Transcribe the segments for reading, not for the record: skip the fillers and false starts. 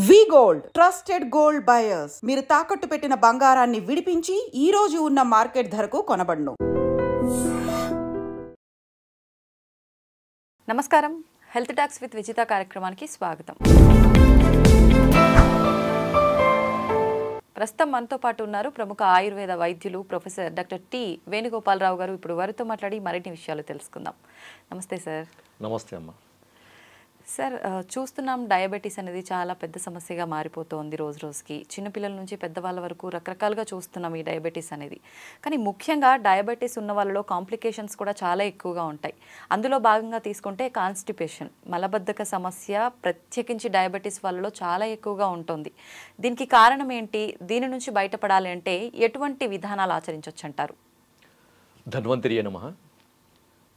వి gold trusted gold buyers మీరు తాకట్టు పెట్టిన బంగారాన్ని విడిపించి ఈ రోజు ఉన్న మార్కెట్ ధరకు కొనబడును. నమస్కారం, హెల్త్ టాక్స్ విత్ విజిత కార్యక్రమానికి స్వాగతం. ప్రస్తుతం మనతో పాటు ఉన్నారు ప్రముఖ ఆయుర్వేద వైద్యులు ప్రొఫెసర్ డాక్టర్ టి వేణుగోపాలరావు గారు. ఇప్పుడు వారితో మాట్లాడి మరిన్ని విషయాలు తెలుసుకుందాం. నమస్తే సార్. నమస్తే అమ్మ. సార్, చూస్తున్నాం డయాబెటీస్ అనేది చాలా పెద్ద సమస్యగా మారిపోతోంది రోజు రోజుకి. చిన్నపిల్లల నుంచి పెద్దవాళ్ళ వరకు రకరకాలుగా చూస్తున్నాం ఈ డయాబెటీస్ అనేది. కానీ ముఖ్యంగా డయాబెటీస్ ఉన్న వాళ్ళలో కాంప్లికేషన్స్ కూడా చాలా ఎక్కువగా ఉంటాయి. అందులో భాగంగా తీసుకుంటే కాన్స్టిపేషన్, మలబద్ధక సమస్య ప్రత్యేకించి డయాబెటీస్ వాళ్ళలో చాలా ఎక్కువగా ఉంటుంది. దీనికి కారణం ఏంటి? దీని నుంచి బయటపడాలి అంటే ఎటువంటి విధానాలు ఆచరించవచ్చు అంటారు? ధన్వంతరి నమః.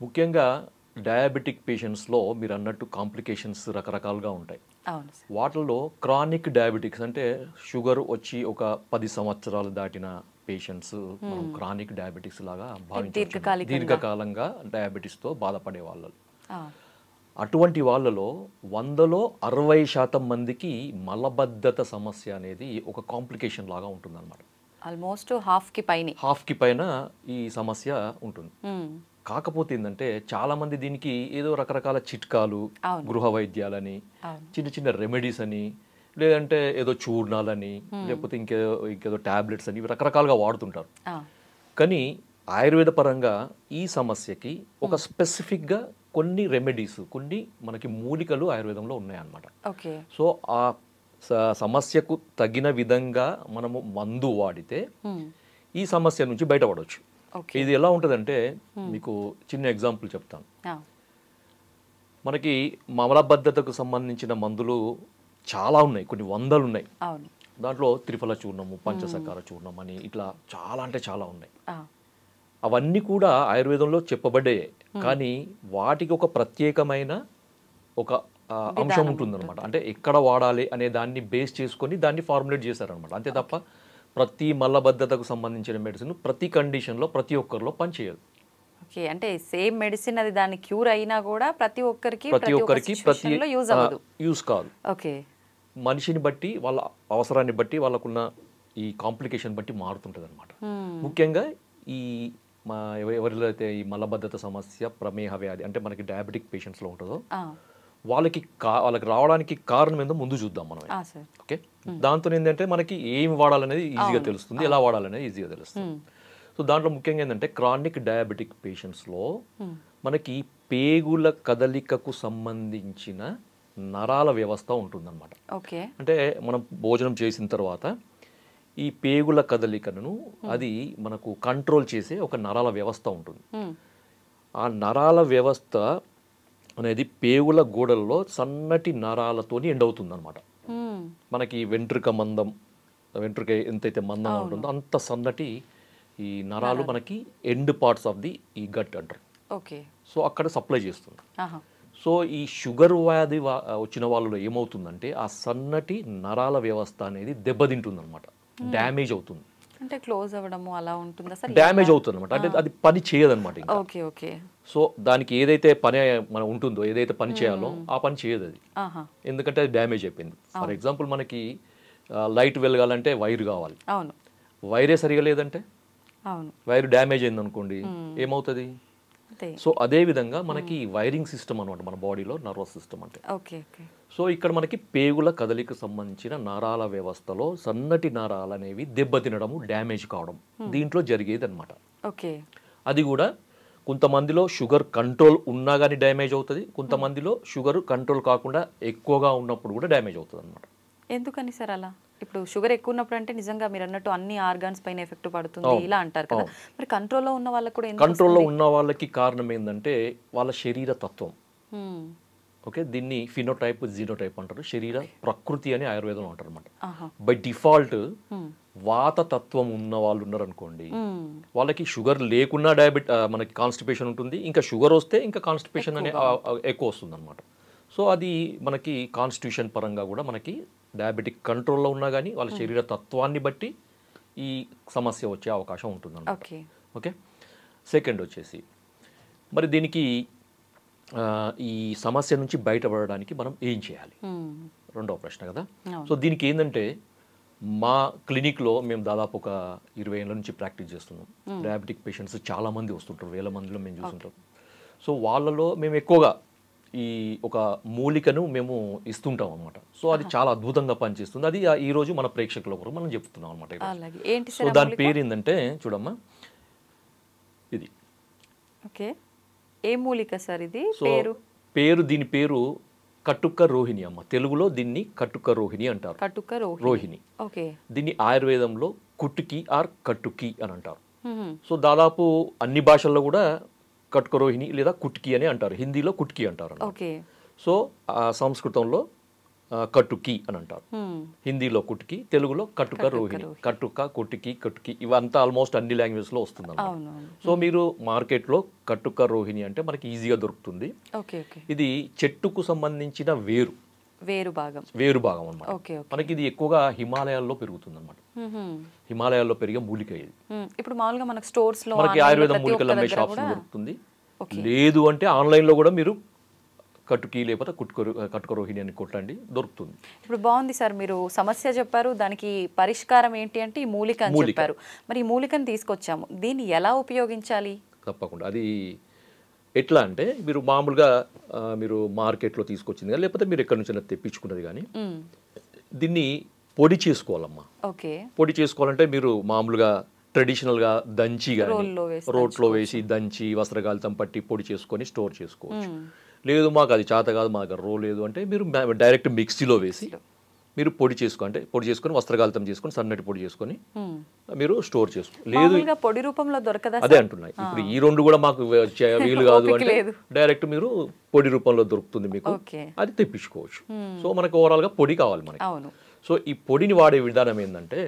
ముఖ్యంగా డయాబెటిక్ పేషెంట్స్లో మీరు అన్నట్టు కాంప్లికేషన్స్ రకరకాలుగా ఉంటాయి. వాటిల్లో క్రానిక్ డయాబెటిక్స్ అంటే షుగర్ వచ్చి ఒక 10 సంవత్సరాలు దాటిన పేషెంట్స్ మనం క్రానిక్ డయాబెటిక్స్ లాగా భావించవచ్చు. దీర్ఘకాలంగా డయాబెటీస్తో బాధపడే వాళ్ళు. అటువంటి వాళ్ళలో 100లో 60% మందికి మలబద్ధత సమస్య అనేది ఒక కాంప్లికేషన్ లాగా ఉంటుందన్నమాట. ఆల్మోస్ట్ హాఫ్కి పైన ఈ సమస్య ఉంటుంది. కాకపోతే ఏంటంటే చాలా మంది దీనికి ఏదో రకరకాల చిట్కాలు, గృహ వైద్యాలని, చిన్న చిన్న రెమెడీస్ అని, లేదంటే ఏదో చూర్ణాలని, లేకపోతే ఇంకేదో టాబ్లెట్స్ అని రకరకాలుగా వాడుతుంటారు. కానీ ఆయుర్వేద పరంగా ఈ సమస్యకి ఒక స్పెసిఫిక్గా కొన్ని రెమెడీస్, కొన్ని మనకి మూలికలు ఆయుర్వేదంలో ఉన్నాయన్నమాట. సో ఆ సమస్యకు తగిన విధంగా మనము మందు వాడితే ఈ సమస్య నుంచి బయటపడవచ్చు. ఇది ఎలా ఉంటుందంటే మీకు చిన్న ఎగ్జాంపుల్ చెప్తాను. మనకి మలబద్ధతకు సంబంధించిన మందులు చాలా ఉన్నాయి, కొన్ని వందలు ఉన్నాయి. దాంట్లో త్రిఫల చూర్ణము, పంచసకార చూర్ణం అని ఇట్లా చాలా అంటే చాలా ఉన్నాయి. అవన్నీ కూడా ఆయుర్వేదంలో చెప్పబడ్డే, కానీ వాటికి ఒక ప్రత్యేకమైన ఒక అంశం ఉంటుందన్నమాట. అంటే ఎక్కడ వాడాలి అనే దాన్ని బేస్ చేసుకొని దాన్ని ఫార్ములేట్ చేశారనమాట. అంతే తప్ప ప్రతి మలబద్ధతకు సంబంధించిన మెడిసిన్ ప్రతి కండిషన్లో ప్రతి ఒక్కరిలో పనిచేయదు. ఓకే, అంటే సేమ్ మెడిసిన్ అది దాని క్యూర్ అయినా కూడా ప్రతి ఒక్కరికి యూజ్ కాదు. ఓకే, మనిషిని బట్టి, వాళ్ళ అవసరాన్ని బట్టి, వాళ్ళకున్న ఈ కాంప్లికేషన్ బట్టి మారుతుంటుంది అనమాట. ముఖ్యంగా ఈ ఎవరిలో అయితే ఈ మలబద్ధత సమస్య, ప్రమేహ వ్యాధి అంటే మనకి డయాబెటిక్ పేషెంట్స్లో ఉంటుందో వాళ్ళకి రావడానికి కారణం ఏందో ముందు చూద్దాం మనం. ఓకే, దాంతో ఏంటంటే మనకి ఏం వాడాలనేది ఈజీగా తెలుస్తుంది, ఎలా వాడాలనేది ఈజీగా తెలుస్తుంది. సో దాంట్లో ముఖ్యంగా ఏంటంటే క్రానిక్ డయాబెటిక్ పేషెంట్స్లో మనకి పేగుల కదలికకు సంబంధించిన నరాల వ్యవస్థ ఉంటుందన్నమాట. అంటే మనం భోజనం చేసిన తర్వాత ఈ పేగుల కదలికను అది మనకు కంట్రోల్ చేసే ఒక నరాల వ్యవస్థ ఉంటుంది. ఆ నరాల వ్యవస్థ అనేది పేగుల గోడల్లో సన్నటి నరాలతోని ఎండ్ అవుతుంది అనమాట. మనకి వెంట్రుక ఎంతైతే మందం ఉంటుందో అంత సన్నటి ఈ నరాలు మనకి ఎండ్ పార్ట్స్ ఆఫ్ ది ఈ గట్ అంటారు. సో అక్కడ సప్లై చేస్తుంది. సో ఈ షుగర్ వ్యాధి వచ్చిన వాళ్ళలో ఏమవుతుందంటే ఆ సన్నటి నరాల వ్యవస్థ అనేది దెబ్బతింటుంది అనమాట, డ్యామేజ్ అవుతుంది. అంటే క్లోజ్ అవ్వడము అలా ఉంటుందా సార్? డ్యామేజ్ అవుతుంది అనమాట, అంటే అది పని చేయదన్నమాట. సో దానికి ఏదైతే పని మనం ఉంటుందో, ఏదైతే పని చేయాలో ఆ పని చేయదు అది, ఎందుకంటే అది డ్యామేజ్ అయిపోయింది. ఫర్ ఎగ్జాంపుల్ మనకి లైట్ వెలగాలంటే వైర్ కావాలి, వైరే సరిగా లేదంటే, వైర్ డ్యామేజ్ అయింది అనుకోండి ఏమవుతుంది? సో అదే విధంగా మనకి వైరింగ్ సిస్టమ్ అనమాట మన బాడీలో, నర్వస్ సిస్టమ్ అంటే. సో ఇక్కడ మనకి పేగుల కదలిక సంబంధించిన నరాల వ్యవస్థలో సన్నటి నరాలు అనేవి దెబ్బతినడము, డ్యామేజ్ కావడం దీంట్లో జరిగేది అనమాట. అది కూడా కొంతమందిలో షుగర్ కంట్రోల్ ఉన్నా కానీ డ్యామేజ్ అవుతుంది, కొంతమందిలో షుగర్ కంట్రోల్ కాకుండా ఎక్కువగా ఉన్నప్పుడు కూడా డ్యామేజ్ అవుతుంది అనమాట. ఎందుకని సార్ అలా? ఇప్పుడు షుగర్ ఎక్కువ ఉన్నప్పుడు అంటే నిజంగా మీరు అన్నట్టు అన్ని ఆర్గాన్స్ పైన ఎఫెక్ట్ పడుతుంది ఇలా అంటారు కదా, మరి కంట్రోల్లో ఉన్న వాళ్ళకి కూడా కంట్రోల్లో ఉన్న వాళ్ళకి కారణం ఏంటంటే వాళ్ళ శరీర తత్వం. ఓకే, దీన్ని ఫినోటైప్, జీనోటైప్ అంటారు. శరీర ప్రకృతి అని ఆయుర్వేదంలో అంటారు అనమాట. బై డిఫాల్ట్ వాత తత్వం ఉన్న వాళ్ళు ఉన్నారు అనుకోండి, వాళ్ళకి షుగర్ లేకున్నా మనకి కాన్స్టిపేషన్ ఉంటుంది, ఇంకా షుగర్ వస్తే ఇంకా కాన్స్టిపేషన్ అనే ఎక్కువ వస్తుంది అనమాట. సో అది మనకి కాన్స్టిట్యూషన్ పరంగా కూడా మనకి డయాబెటిక్ కంట్రోల్లో ఉన్నా కానీ వాళ్ళ శరీర తత్వాన్ని బట్టి ఈ సమస్య వచ్చే అవకాశం ఉంటుంది అన్నమాట. ఓకే, సెకండ్ వచ్చేసి మరి దీనికి ఈ సమస్య నుంచి బయటపడడానికి మనం ఏం చేయాలి? రెండవ ప్రశ్న కదా. సో దీనికి ఏంటంటే మా క్లినిక్లో మేము దాదాపు ఒక 20 ఏళ్ళ నుంచి ప్రాక్టీస్ చేస్తున్నాం. డయాబెటిక్ పేషెంట్స్ చాలామంది వస్తుంటారు, వేల మందిలో మేము చూస్తుంటాం. సో వాళ్ళలో మేము ఎక్కువగా ఈ ఒక మూలికను మేము ఇస్తుంటాం అనమాట. సో అది చాలా అద్భుతంగా పనిచేస్తుంది. అది ఈరోజు మన ప్రేక్షకుల కొరకు మనం చెప్తున్నాం అనమాట. సో దాని పేరు ఏంటంటే చూడమ్మా, ఇది ఏ మూలిక సార్ ఇది? దీని పేరు కటుక రోహిణి అమ్మ. తెలుగులో దీన్ని కటుక రోహిణి అంటారు. కటుక రోహిణి. దీన్ని ఆయుర్వేదంలో కుటుకి ఆర్ కటుకి అని అంటారు. సో దాదాపు అన్ని భాషల్లో కూడా కటుక రోహిణి లేదా కుట్కి అని అంటారు. హిందీలో కుట్కి అంటారు. సో సంస్కృతంలో కటుకి అని అంటారు. హిందీలో కుట్కి, తెలుగులో కటుక రోహిణి. కటుక, కుట్కి, కటుకి ఇవంతా ఆల్మోస్ట్ అన్ని లాంగ్వేజ్లో వస్తుంది. సో మీరు మార్కెట్లో కటుక రోహిణి అంటే మనకి ఈజీగా దొరుకుతుంది. ఇది చెట్టుకు సంబంధించిన వేరు భాగం అన్నమాట. మనకి ఇది ఎక్కువగా హిమాలయాల్లో పెరుగుతుంది అన్నమాట. హిమాలయాల్లో పెరిగే మూలిక ఇది. ఇప్పుడు మామూలుగా మనకి స్టోర్స్ లో మనకి ఆయుర్వేద మూలికలు అమ్మే షాప్స్ దొరుకుతుంది. లేదు అంటే ఆన్లైన్ లో కూడా మీరు కటుకి లేకపోతే కటుక రోహిణి అని కొట్టండి, దొరుకుతుంది. ఇప్పుడు బాగుంది సార్, మీరు సమస్య చెప్పారు, దానికి పరిష్కారం ఏంటి అంటే ఈ మూలిక అని చెప్పారు. మరి ఈ మూలికను తీసుకొచ్చాము, దీన్ని ఎలా ఉపయోగించాలి? తప్పకుండా అది ఎట్లా అంటే మీరు మామూలుగా మీరు మార్కెట్లో తీసుకొచ్చింది కానీ లేకపోతే మీరు ఎక్కడి నుంచి తెప్పించుకున్నది కానీ దీన్ని పొడి చేసుకోవాలమ్మా. పొడి చేసుకోవాలంటే మీరు మామూలుగా ట్రెడిషనల్గా దంచి కానీ రోట్లో వేసి దంచి వస్త్రగాలితం పట్టి పొడి చేసుకొని స్టోర్ చేసుకోవచ్చు. లేదు మాకు అది చేత కాదు, మాకు రో లేదు అంటే మీరు డైరెక్ట్ మిక్సీలో వేసి మీరు పొడి చేసుకొని వస్త్రగాలితం చేసుకొని సన్నటి పొడి చేసుకొని మీరు స్టోర్ చేసుకో. లేదు పొడి రూపంలో దొరకదా? అదే అంటున్నాయి. ఇప్పుడు ఈ రెండు కూడా మాకు వీలు కాదు అంటే డైరెక్ట్ మీరు పొడి రూపంలో దొరుకుతుంది మీకు, అది తెప్పించుకోవచ్చు. సో మనకు ఓవరాల్ గా పొడి కావాలి మనకి. సో ఈ పొడిని వాడే విధానం ఏంటంటే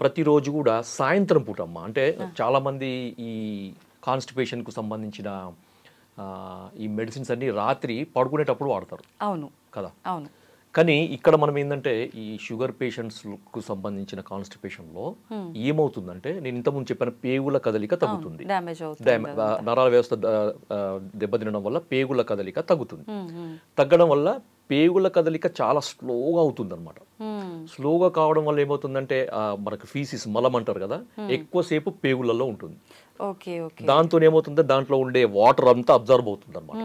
ప్రతిరోజు కూడా సాయంత్రం పూట అమ్మ, అంటే చాలా మంది ఈ కాన్స్టిపేషన్ కు సంబంధించిన ఈ మెడిసిన్స్ అన్ని రాత్రి పడుకునేటప్పుడు వాడతారు. అవును కదా. అవును. కానీ ఇక్కడ మనం ఏంటంటే ఈ షుగర్ పేషెంట్స్కు సంబంధించిన కాన్స్టిపేషన్లో ఏమవుతుందంటే నేను ఇంతకుముందు చెప్పిన పేగుల కదలిక తగ్గుతుంది. నరాల వ్యవస్థ దెబ్బతినడం వల్ల పేగుల కదలిక తగ్గుతుంది. తగ్గడం వల్ల పేగుల కదలిక చాలా స్లోగా అవుతుంది అనమాట. స్లోగా కావడం వల్ల ఏమవుతుందంటే మనకు ఫీసిస్ మలం అంటారు కదా, ఎక్కువసేపు పేగులలో ఉంటుంది. దాంతో ఏమవుతుందో దాంట్లో ఉండే వాటర్ అంతా అబ్జర్వ్ అవుతుంది అనమాట.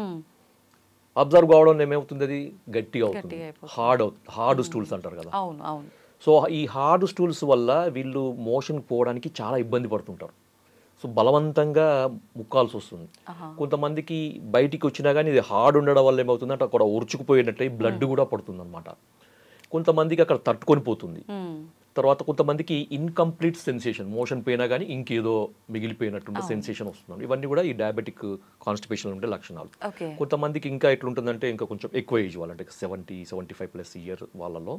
అబ్జర్వ్ కావడం ఏమవుతుంది, అది గట్టిగా అవుతుంది, హార్డ్ స్టూల్స్ అంటారు కదా. సో ఈ హార్డ్ స్టూల్స్ వల్ల వీళ్ళు మోషన్ పోవడానికి చాలా ఇబ్బంది పడుతుంటారు. సో బలవంతంగా ముక్కాల్సి వస్తుంది. కొంతమందికి బయటికి వచ్చినా కానీ ఇది హార్డ్ ఉండడం వల్ల ఏమవుతుందంటే అక్కడ ఉరుచుకుపోయినట్లయి బ్లడ్ కూడా పడుతుంది అనమాట. కొంతమందికి అక్కడ తట్టుకొని పోతుంది. తర్వాత కొంతమందికి ఇన్కంప్లీట్ సెన్సేషన్, మోషన్ పోయినా కానీ ఇంకేదో మిగిలిపోయినట్టుండే సెన్సేషన్ వస్తుంది. ఇవన్నీ కూడా ఈ డయాబెటిక్ కాన్స్టిపేషన్ ఉండే లక్షణాలు. కొంతమందికి ఇంకా ఎట్లుంటుందంటే ఇంకా కొంచెం ఎక్కువ ఏజ్ వాళ్ళంటే 70-75+ ఇయర్ వాళ్ళలో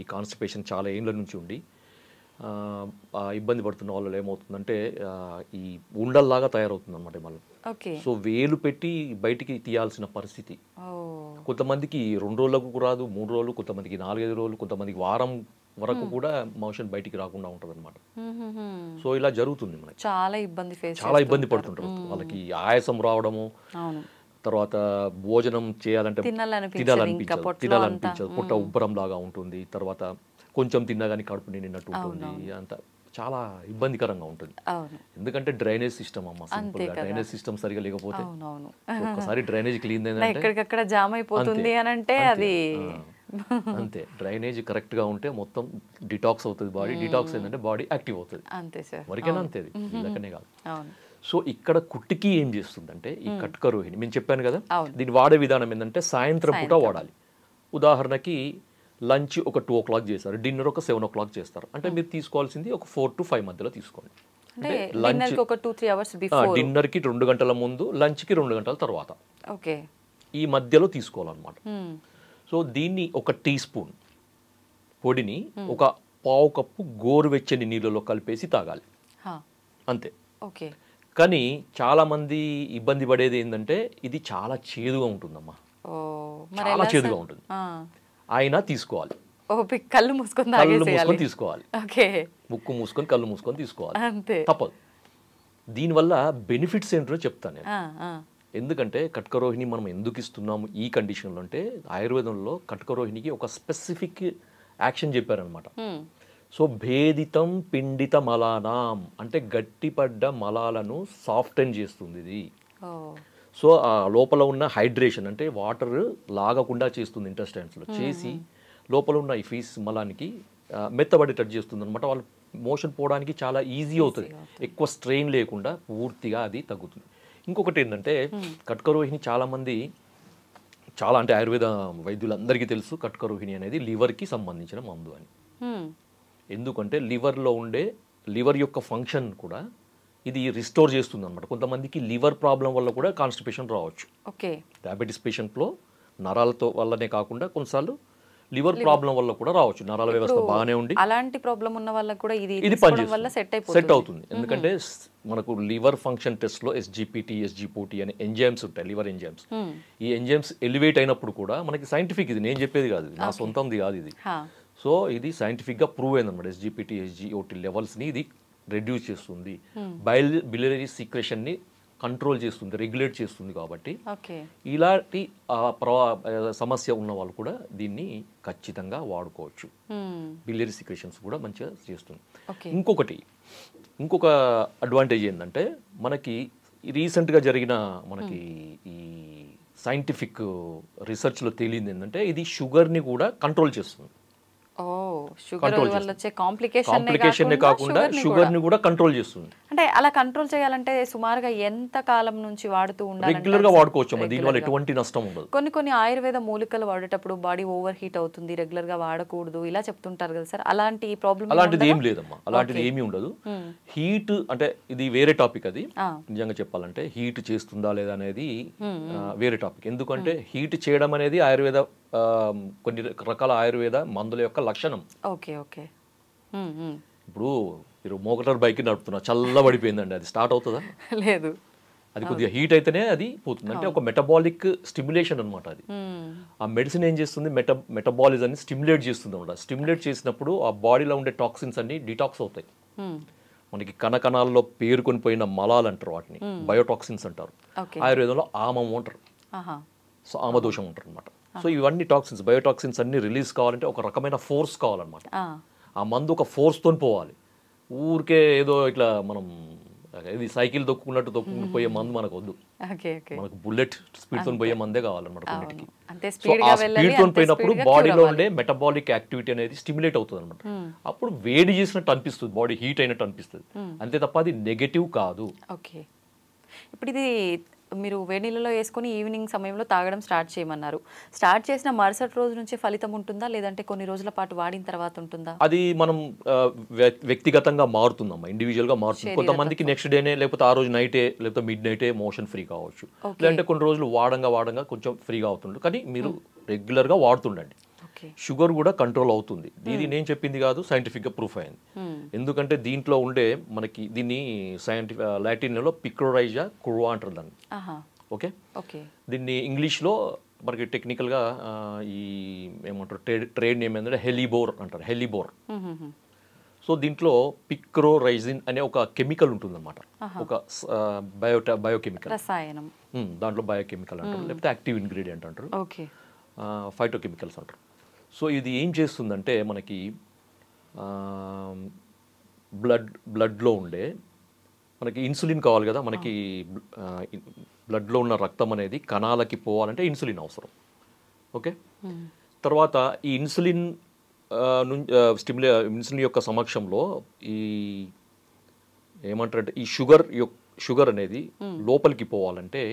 ఈ కాన్స్టిపేషన్ చాలా ఏళ్ళ నుంచి ఉండి ఇబ్బంది పడుతున్న వాళ్ళు ఏమవుతుందంటే ఈ ఉండల్లాగా తయారవుతుంది అనమాట మళ్ళీ. సో వేలు పెట్టి బయటికి తీయాల్సిన పరిస్థితి. కొంతమందికి 2 రోజులకు రాదు, 3 రోజులు, కొంతమందికి 4-5 రోజులు, కొంతమందికి వారం వరకు కూడా మోషన్ బయటికి రాకుండా ఉంటుంది అనమాట. సో ఇలా జరుగుతుంది మనకి. చాలా ఇబ్బంది పడుతుంటారు. వాళ్ళకి ఆయాసం రావడము, తర్వాత భోజనం చేయాలంటే తినాలనిపించదు, పుట్ట ఉబ్బరం లాగా ఉంటుంది. తర్వాత కొంచెం తిన్నా కానీ కడుపు నిండినట్టు ఉంటుంది. అంత చాలా ఇబ్బందికరంగా ఉంటుంది. ఎందుకంటే డ్రైనేజ్ సిస్టమ్ అమ్మ, సింపుల్ గా డ్రైనేజ్ సిస్టమ్ సరిగా లేకపోతే ఒక్కసారి డ్రైనేజ్ క్లీన్ ఎక్కడికక్కడ జామ్ అయిపోతుంది అని అంటే అది అంతే. డ్రైనేజ్ కరెక్ట్ గా ఉంటే మొత్తం డిటాక్స్ అవుతుంది బాడీ. డిటాక్స్ ఏంటంటే బాడీ యాక్టివ్ అవుతుంది. వరకేనా అంతే, ఇలాకనే కాదు. సో ఇక్కడ కుట్టికి ఏం చేస్తుందంటే ఈ కటుక రోహిణి నేను చెప్పాను కదా, దీన్ని వాడే విధానం ఏంటంటే సాయంత్రం పూట వాడాలి. ఉదాహరణకి లంచ్ ఒక 2 o'clock చేస్తారు, డిన్నర్ ఒక 7 o'clock చేస్తారు అంటే మీరు తీసుకోవాల్సింది ఒక 4 to 5 మధ్యలో తీసుకోండి. డిన్నర్ కి 2 గంటల ముందు, లంచ్ కి 2 గంటల తర్వాత, ఈ మధ్యలో తీసుకోవాలన్నమాట. సో దీన్ని ఒక టీ స్పూన్ పొడిని ఒక పావు కప్పు గోరువెచ్చని నీళ్ళలో కలిపేసి తాగాలి అంతే. కానీ చాలా మంది ఇబ్బంది పడేది ఏంటంటే ఇది చాలా చేదుగా ఉంటుందమ్మా, చాలా చేదుగా ఉంటుంది. అయినా తీసుకోవాలి, కళ్ళు మూసుకొని తీసుకోవాలి, ముక్కు మూసుకొని కళ్ళు మూసుకొని తీసుకోవాలి, తప్పదు. దీనివల్ల బెనిఫిట్స్ ఏంటో చెప్తాను నేను. ఎందుకంటే కట్కరోహిణి మనం ఎందుకు ఇస్తున్నాము ఈ కండిషన్లో అంటే ఆయుర్వేదంలో కట్కరోహిణికి ఒక స్పెసిఫిక్ యాక్షన్ చెప్పారనమాట. సో భేదితం పిండిత మలానాం అంటే గట్టిపడ్డ మలాలను సాఫ్టెన్ చేస్తుంది ఇది. సో ఆ లోపల ఉన్న హైడ్రేషన్ అంటే వాటర్ లాగకుండా చేస్తుంది ఇంటెస్టైన్స్లో, చేసి లోపల ఉన్న ఈ ఫీస్ మలానికి మెత్తబడేటట్టు చేస్తుంది అనమాట. వాళ్ళు మోషన్ పోవడానికి చాలా ఈజీ అవుతుంది, ఎక్కువ స్ట్రెయిన్ లేకుండా పూర్తిగా అది తగ్గుతుంది. ఇంకొకటి ఏంటంటే కట్కరోహిణి చాలామంది చాలా అంటే ఆయుర్వేద వైద్యులందరికీ తెలుసు కట్కరోహిణి అనేది లివర్కి సంబంధించిన మందు అని. ఎందుకంటే లివర్లో ఉండే లివర్ యొక్క ఫంక్షన్ కూడా ఇది రిస్టోర్ చేస్తుంది అనమాట. కొంతమందికి లివర్ ప్రాబ్లం వల్ల కూడా కాన్స్టిపేషన్ రావచ్చు. డయాబెటీస్ పేషెంట్లో నరాలతో వల్లనే కాకుండా కొన్నిసార్లు లివర్ ప్రాబ్లం వల్ల కూడా రావచ్చు. నరాల వ్యవస్థ బాగానే ఉండి అలాంటి ప్రాబ్లం ఉన్న వాళ్ళకి కూడా ఇది సెట్ అవుతుంది. ఎందుకంటే మనకు లివర్ ఫంక్షన్ టెస్ట్లో ఎస్జిపిటి ఎస్జిపోటి అనే ఎంజైమ్స్ ఉంటాయి, లివర్ ఎంజైమ్స్. ఈ ఎంజైమ్స్ ఎలివేట్ అయినప్పుడు కూడా మనకి సైంటిఫిక్, ఇది నేను చెప్పేది కాదు, నా సొంతంది కాదు ఇది. సో ఇది సైంటిఫిక్గా ప్రూవ్ అయింది అనమాట. ఎస్జిపిటి ఎస్జిఓటి లెవెల్స్ని ఇది రెడ్యూస్ చేస్తుంది, బిలియరీ సీక్రెషన్ని కంట్రోల్ చేస్తుంది, రెగ్యులేట్ చేస్తుంది. కాబట్టి ఇలాంటి సమస్య ఉన్న వాళ్ళు కూడా దీన్ని ఖచ్చితంగా వాడుకోవచ్చు. బిలియరీ సీక్రెషన్స్ కూడా మంచిగా చేస్తుంది. ఇంకొక అడ్వాంటేజ్ ఏంటంటే మనకి రీసెంట్గా జరిగిన మనకి ఈ సైంటిఫిక్ రీసెర్చ్లో తేలింది ఏంటంటే ఇది షుగర్ని కూడా కంట్రోల్ చేస్తుంది. కాంప్లికేషన్ కాకుండా షుగర్ ని కూడా కంట్రోల్ చేస్తుంది. అంటే అలా కంట్రోల్ చేయాలంటే సుమారుగా ఎంత కాలం నుంచి వాడుతూ ఉండాలి? రెగ్యులర్ గా వాడుకోవచ్చు, దీనివల్ల ఎటువంటి నష్టం ఉండదు. కొన్ని ఆయుర్వేద మూలికలు వాడేటప్పుడు బాడీ ఓవర్ హీట్ అవుతుంది, రెగ్యులర్ గా వాడకూడదు ఇలా చెప్తుంటారు కదా సార్, అలాంటి ప్రాబ్లం? అలాంటిది ఏం లేదమ్మా, అలాంటిది ఏమీ ఉండదు. హీట్ అంటే ఇది వేరే టాపిక్, అది నిజంగా చెప్పాలంటే హీట్ చేస్తుందా లేదా అనేది వేరే టాపిక్. ఎందుకంటే హీట్ చేయడం అనేది ఆయుర్వేద కొన్ని రకాల ఆయుర్వేద మందుల యొక్క లక్షణం. ఇప్పుడు మీరు మోటార్ బైక్ నడుపుతున్నా, చల్లబడిపోయిందండి, అది స్టార్ట్ అవుతుందా? లేదు. అది కొద్దిగా హీట్ అయితేనే అది పోతుంది. అంటే ఒక మెటబాలిక్ స్టిమ్యులేషన్ అనమాట అది. ఆ మెడిసిన్ ఏం చేస్తుంది, మెటబాలిజాన్ని స్టిమ్యులేట్ చేస్తుంది అనమాట. స్టిమ్యులేట్ చేసినప్పుడు ఆ బాడీలో ఉండే టాక్సిన్స్ అన్ని డిటాక్స్ అవుతాయి. మనకి కణకణాల్లో పేరుకొని పోయిన మలాలు అంటారు, వాటిని బయోటాక్సిన్స్ అంటారు. ఆయుర్వేదంలో ఆమం అంటారు, సో ఆమదోషం అంటారు అనమాట. సో ఇవన్నీ టాక్సిన్స్, బయోటాక్సిన్స్ అన్ని రిలీజ్ కావాలంటే ఒక రకమైన ఫోర్స్ కావాలన్నమాట. ఆ మందు ఒక ఫోర్స్తో పోవాలి. ఊరికే ఏదో ఇట్లా మనం ఇది సైకిల్ తొక్కున్నట్టు తొక్కుని పోయే మందు మనకు వద్దు. మనకు బుల్లెట్ స్పీడ్తో పోయే మందే కావాలన్నమాట కొన్నిటికి. సో ఆ స్పీడ్తో పోయినప్పుడు బాడీలో ఉండే మెటబాలిక్ యాక్టివిటీ అనేది స్టిమ్యులేట్ అవుతుంది అనమాట. అప్పుడు వేడి చేసినట్టు అనిపిస్తుంది, బాడీ హీట్ అయినట్టు అనిపిస్తుంది, అంతే తప్ప అది నెగటివ్ కాదు. ఇప్పుడు ఇది మీరు వేడి నీళ్ళలో వేసుకొని ఈవినింగ్ సమయంలో తాగడం స్టార్ట్ చేయమన్నారు. స్టార్ట్ చేసిన మరుసటి రోజు నుంచి ఫలితం ఉంటుందా, లేదంటే కొన్ని రోజుల పాటు వాడిన తర్వాత ఉంటుందా? అది మనం వ్యక్తిగతంగా మారుతుందమ్మా, ఇండివిజువల్గా మారుతుంది. కొంతమందికి నెక్స్ట్ డేనే లేకపోతే ఆ రోజు నైటే లేకపోతే మిడ్ నైటే మోషన్ ఫ్రీ కావచ్చు, లేదంటే కొన్ని రోజులు వాడంగా కొంచెం ఫ్రీగా అవుతుంది. కానీ మీరు రెగ్యులర్గా వాడుతుండండి, షుగర్ కూడా కంట్రోల్ అవుతుంది. ఇది నేను చెప్పింది కాదు, సైంటిఫిక్గా ప్రూఫ్ అయింది. ఎందుకంటే దీంట్లో ఉండే మనకి దీన్ని లాటిన్లో పిక్రోరైజా కుర్వా అంటారు దాన్ని. ఓకే, దీన్ని ఇంగ్లీష్లో మనకి టెక్నికల్గా ఈ ఏమంటారు ట్రేడ్ నేమ్ ఏంటంటే హెలిబోర్ అంటారు, హెలిబోర్. సో దీంట్లో పిక్రోరైజిన్ అనే ఒక కెమికల్ ఉంటుందన్నమాట, ఒక బయోకెమికల్ రసాయనం. దాంట్లో బయోకెమికల్ అంటారు, లేకపోతే యాక్టివ్ ఇంగ్రీడియంట్ అంటారు, ఫైటోకెమికల్స్ అంటారు. సో ఇది ఏం చేస్తుందంటే మనకి బ్లడ్లో ఉండే మనకి ఇన్సులిన్ కావాలి కదా, మనకి బ్లడ్లో ఉన్న రక్తం అనేది కణాలకి పోవాలంటే ఇన్సులిన్ అవసరం. ఓకే, తర్వాత ఈ ఇన్సులిన్ ఇన్సులిన్ యొక్క సమక్షంలో ఈ ఏమంటారంటే ఈ షుగర్ అనేది లోపలికి పోవాలంటే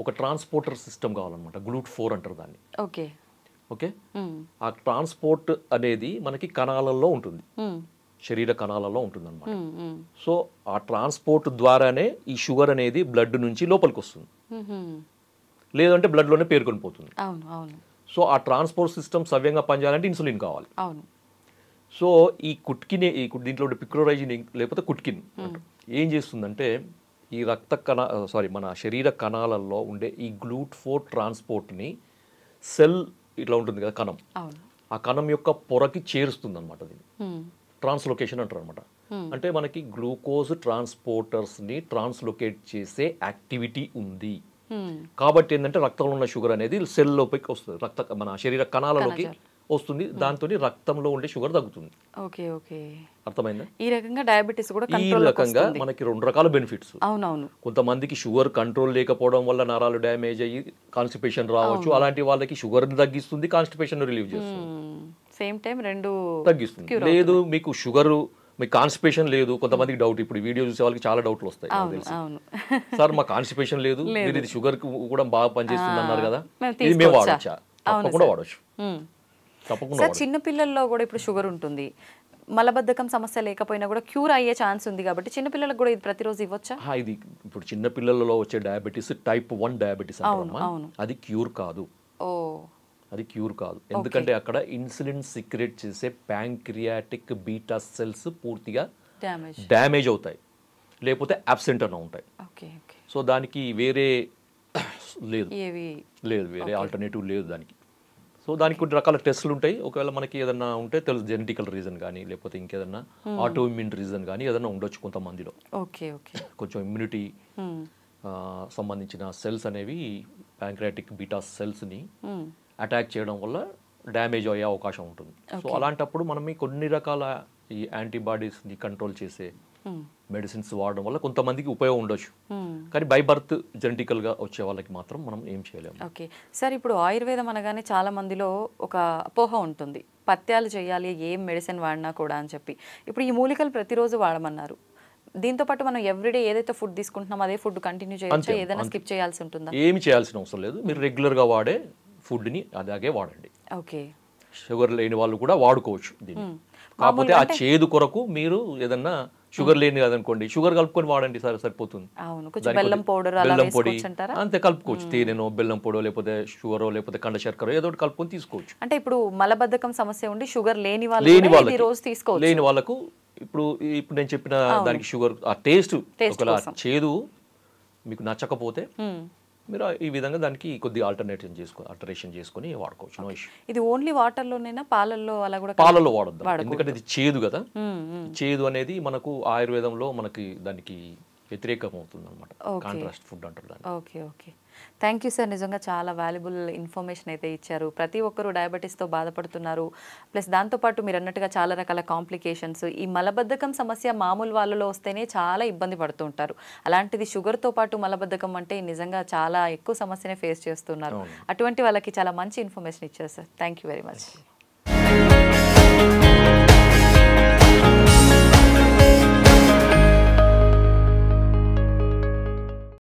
ఒక ట్రాన్స్పోర్టర్ సిస్టమ్ కావాలన్నమాట, GLUT4 అంటారు దాన్ని. ఓకే, ఆ ట్రాన్స్పోర్ట్ అనేది మనకి కణాలలో ఉంటుంది, శరీర కణాలలో ఉంటుంది అనమాట. సో ఆ ట్రాన్స్పోర్ట్ ద్వారానే ఈ షుగర్ అనేది బ్లడ్ నుంచి లోపలికి వస్తుంది, లేదంటే బ్లడ్లోనే పేరుకొని పోతుంది. సో ఆ ట్రాన్స్పోర్ట్ సిస్టమ్ సవ్యంగా పనిచేయాలంటే ఇన్సులిన్ కావాలి. సో ఈ దీంట్లో పిక్రోరైజిన్ లేకపోతే కుట్కిన్ ఏం చేస్తుందంటే ఈ మన శరీర కణాలలో ఉండే ఈ GLUT4 ట్రాన్స్పోర్ట్ని సెల్ ఇట్లా ఉంటుంది కదా కణం, ఆ కణం యొక్క పొరకి చేరుస్తుంది అనమాట. దీన్ని ట్రాన్స్లోకేషన్ అంటారు అనమాట. అంటే మనకి గ్లూకోజ్ ట్రాన్స్పోర్టర్స్ని ట్రాన్స్లోకేట్ చేసే యాక్టివిటీ ఉంది. కాబట్టి ఏంటంటే రక్తంలో ఉన్న షుగర్ అనేది సెల్ లోపలికి వస్తుంది, మన శరీర కణాలలోకి వస్తుంది, దాంతో రక్తంలో ఉండే షుగర్ తగ్గుతుంది. ఓకే ఓకే, అర్థమైందా? ఈ రకంగా డయాబెటీస్ కూడా ఈ రకంగా మనకి 2 రకాల బెనిఫిట్స్. అవునవును. కొంతమందికి షుగర్ కంట్రోల్ లేకపోవడం వల్ల నరాలు డ్యామేజ్ అయ్యి కాన్స్టిపేషన్ రావచ్చు, అలాంటి వాళ్ళకి షుగర్ తగ్గిస్తుంది, కాన్స్టిపేషన్ రిలీవ్ చేస్తుంది, సేమ్ టైం రెండు తగ్గిస్తుంది. లేదు మీకు షుగర్ మీకు కాన్స్టిపేషన్ లేదు, కొంతమందికి డౌట్, ఇప్పుడు వీడియో చూసే వాళ్ళకి చాలా డౌట్లు వస్తాయి సార్ మా కాన్స్టిపేషన్ లేదు, మీరు ఇది షుగర్ కూడా బాగా పనిచేస్తుంది అన్నారు కదా, ఇది మేము వాడచ్చా? తప్పకుండా వాడచ్చు, తప్పకుండా. చిన్న పిల్లల్లో కూడా ఇప్పుడు షుగర్ ఉంటుంది, మలబద్ధకం సమస్య లేకపోయినా కూడా క్యూర్ అయ్యే ఛాన్స్ ఉంది కాబట్టి చిన్న పిల్లలకు కూడా ఇది ప్రతిరోజు ఇవ్వచ్చా? ఇది ఇప్పుడు చిన్న పిల్లలలో వచ్చే డయాబెటీస్ టైప్ 1 డయాబెటీస్ అంటారమ్మా, అది క్యూర్ కాదు. అది క్యూర్ కాదు, ఎందుకంటే అక్కడ ఇన్సులిన్ సిక్రెట్ చేసే ప్యాంక్రియాటిక్ బీటా సెల్స్ పూర్తిగా డ్యామేజ్ అవుతాయి, లేకపోతే అబ్సెంట్ అన్న ఉంటాయి. సో దానికి వేరే లేదు, వేరే ఆల్టర్నేటివ్ లేదు దానికి. సో దానికి కొన్ని రకాల టెస్టులు ఉంటాయి, ఒకవేళ మనకి ఏదన్నా ఉంటే తెలుసు, జెనెటికల్ రీజన్ కానీ లేకపోతే ఇంకేదన్నా ఆటో ఇమ్యూన్ రీజన్ కానీ ఏదన్నా ఉండొచ్చు కొంతమందిలో. కొంచెం ఇమ్యూనిటీ సంబంధించిన సెల్స్ అనేవి ప్యాంక్రియాటిక్ బీటా సెల్స్ని అటాక్ చేయడం వల్ల డ్యామేజ్ అయ్యే అవకాశం ఉంటుంది. సో అలాంటప్పుడు మనం కొన్ని రకాల ఈ యాంటీబాడీస్ని కంట్రోల్ చేసే మెడిసిన్స్ వాడడం వల్ల కొంతమందికి ఉపయోగం ఉండొచ్చు, కానీ బై బర్త్ జెనెటికల్గా వచ్చే వాళ్ళకి మాత్రం మనం ఏం చేయలేము. ఓకే సార్, ఇప్పుడు ఆయుర్వేదం అనగానే చాలా మందిలో ఒక అపోహ ఉంటుంది, పత్యాలు చేయాలి ఏం మెడిసిన్ వాడినా కూడా అని చెప్పి. ఇప్పుడు ఈ మూలికలు ప్రతిరోజు వాడమన్నారు, దీంతో పాటు మనం ఎవ్రీడే ఏదైతే ఫుడ్ తీసుకుంటున్నామో అదే ఫుడ్ కంటిన్యూ చేయొచ్చా, ఏదైనా స్కిప్ చేయాల్సి ఉంటుందా? ఏమి చేయాల్సిన అవసరం లేదు, మీరు రెగ్యులర్గా వాడే ఫుడ్ని అలాగే వాడండి. ఓకే, షుగర్ లేని వాళ్ళు కూడా వాడుకోవచ్చు దీన్ని, కాకపోతే ఆ చేదు కొరకు మీరు ఏదన్నా షుగర్ లేని కదనుకోండి, షుగర్ కలుపుకొని వాడండి సార్, సరిపోతుంది. బెల్లం పొడి అంతే కలుపుకోవచ్చు, తేనెనో బెల్లం పొడో లేకపోతే షుగరో లేకపోతే కండ శర్కరో ఏదో ఒకటి కలుపుకొని తీసుకోవచ్చు. అంటే ఇప్పుడు మలబద్ధకం సమస్య ఉండి షుగర్ లేని వాళ్ళకి రోజు తీసుకోవచ్చు, లేని వాళ్ళకు ఇప్పుడు నేను చెప్పిన దానికి షుగర్ ఆ టేస్ట్ ఒకవేళ చేదు మీకు నచ్చకపోతే మీరు ఈ విధంగా దానికి కొద్దిగా ఆల్టరేషన్ చేసుకొని వాడుకోవచ్చు, నో ఇష్యూ. ఇది ఓన్లీ వాటర్ లోనేనా, పాలల్లో అలా కూడా? పాలల్లో వాడద్దు, ఎందుకంటే ఇది చేదు కదా, చేదు అనేది మనకు ఆయుర్వేదంలో మనకి దానికి వ్యతిరేకం అవుతుంది అనమాట, కాంట్రాస్ట్ ఫుడ్ అంటారు దాన్ని. Okay okay, thank you sir, నిజంగా చాలా వాల్యుబుల్ ఇన్ఫర్మేషన్ అయితే ఇచ్చారు. ప్రతి ఒక్కరూ డయాబెటీస్తో బాధపడుతున్నారు, ప్లస్ దాంతోపాటు మీరు అన్నట్టుగా చాలా రకాల కాంప్లికేషన్స్, ఈ మలబద్ధకం సమస్య మామూలు వాళ్ళలో వస్తేనే చాలా ఇబ్బంది పడుతూ ఉంటారు, అలాంటిది షుగర్తో పాటు మలబద్ధకం అంటే నిజంగా చాలా ఎక్కువ సమస్యనే ఫేస్ చేస్తున్నారు. అటువంటి వాళ్ళకి చాలా మంచి ఇన్ఫర్మేషన్ ఇచ్చారు sir, thank you very much.